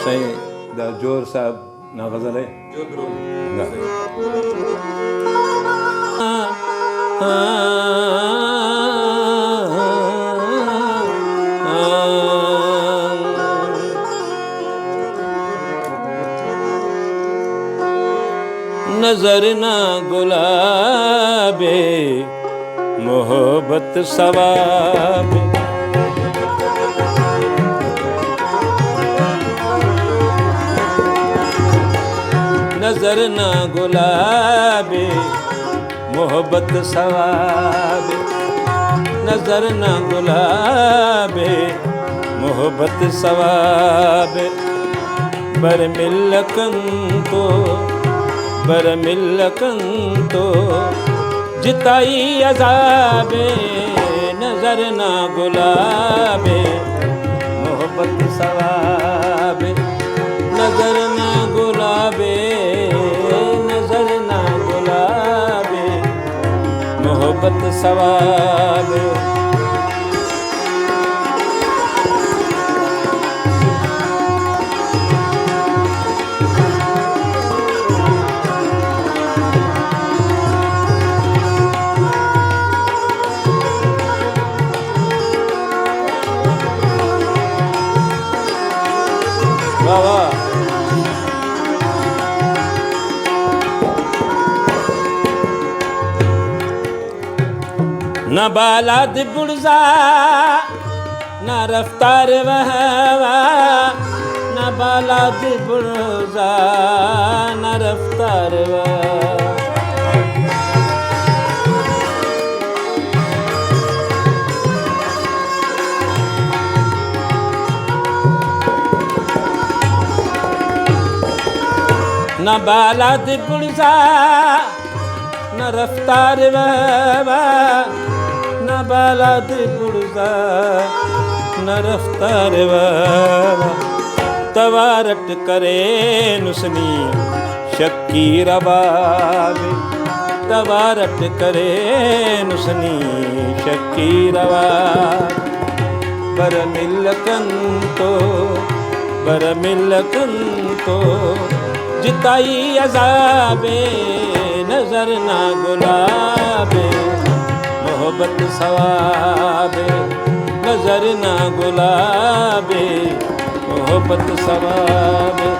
साईं दा जोर साहब ना गज़ल है नजर ना गुलाबे मोहब्बत सवाब नजर ना गुलाबे मोहब्बत सवाब नजर ना गुलाबे मोहब्बत सवाब बरमिलकन तो जिताई अज़ाबे नजर ना गुलाबे मोहब्बत सवाब नजर ना गुलाबे मोहब्बत सवाब वाह न बालाद बुर्जा न रफ्तार वहवा न बालाद बुर्जा न रफ्तार न बालाद बुर्जा न रफ्तार वहवा न बालाद बुर्जा न रफ्तार वावा तवारट करे नुसनी शक्की रबाब तवारट करे नुसनी शक्की रबाब बरमिलकन तो जिताई अज़ाबे नजर ना गुलाबे मोहब्बत सवाबे नजर ना गुलाबे मोहब्बत सवाबे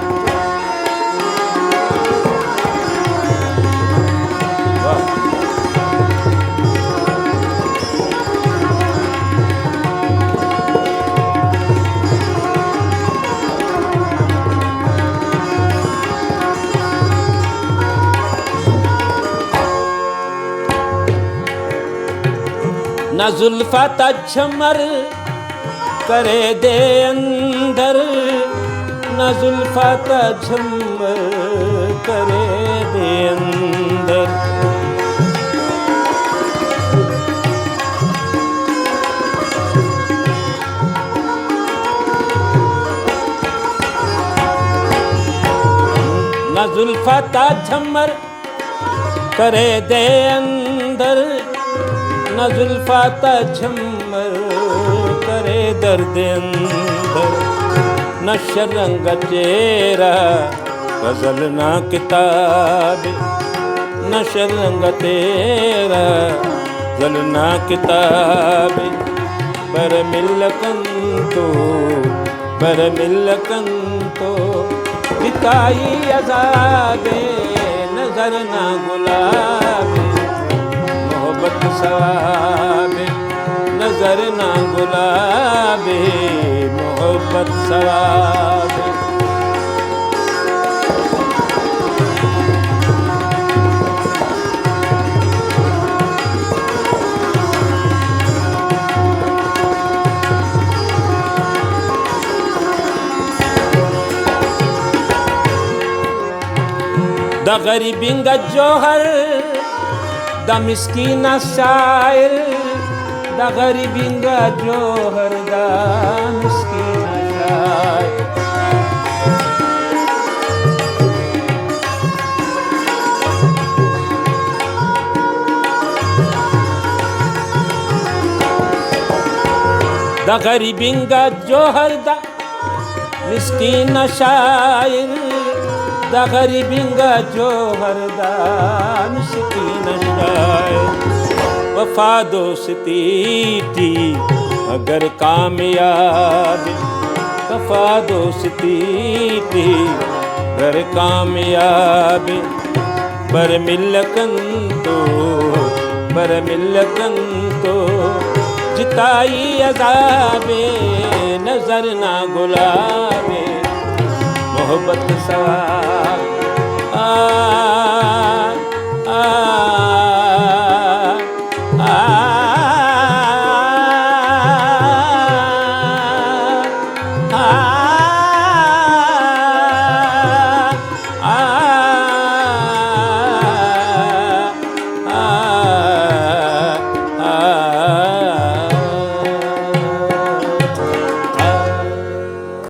न जुल्फा तझमर करे दे अंदर न जुल्फा तझमर करे दे अंदर न जुल्फा तझमर करे दे अंदर न जुल्फा तझमर करे दर्द अंदर न शरंग चेहरा गजल ना किताब न शरंग तेरा गजल ना किताब बरमिलकन तो जिताई अज़ाबे नजर ना गुलाबे मोहब्बत सवाबे नजर ना गुलाबे मोहब्बत सवाबे द गरीबिंगा जोहर द मिस्कीना शायर द गरीबिंगा जोहर द मिस्कीना शायर द गरीबिंगा जोहर द मिस्कीन शायर दा गरीबिंगा जोहर दा मिस्कीन शायर वफा दोस्ती थी अगर कामयाब वफा दोस्ती थी अगर कामयाब बर मिलकन तो जिताई अज़ाबे नजर ना गुलाबे मोहब्बत सवार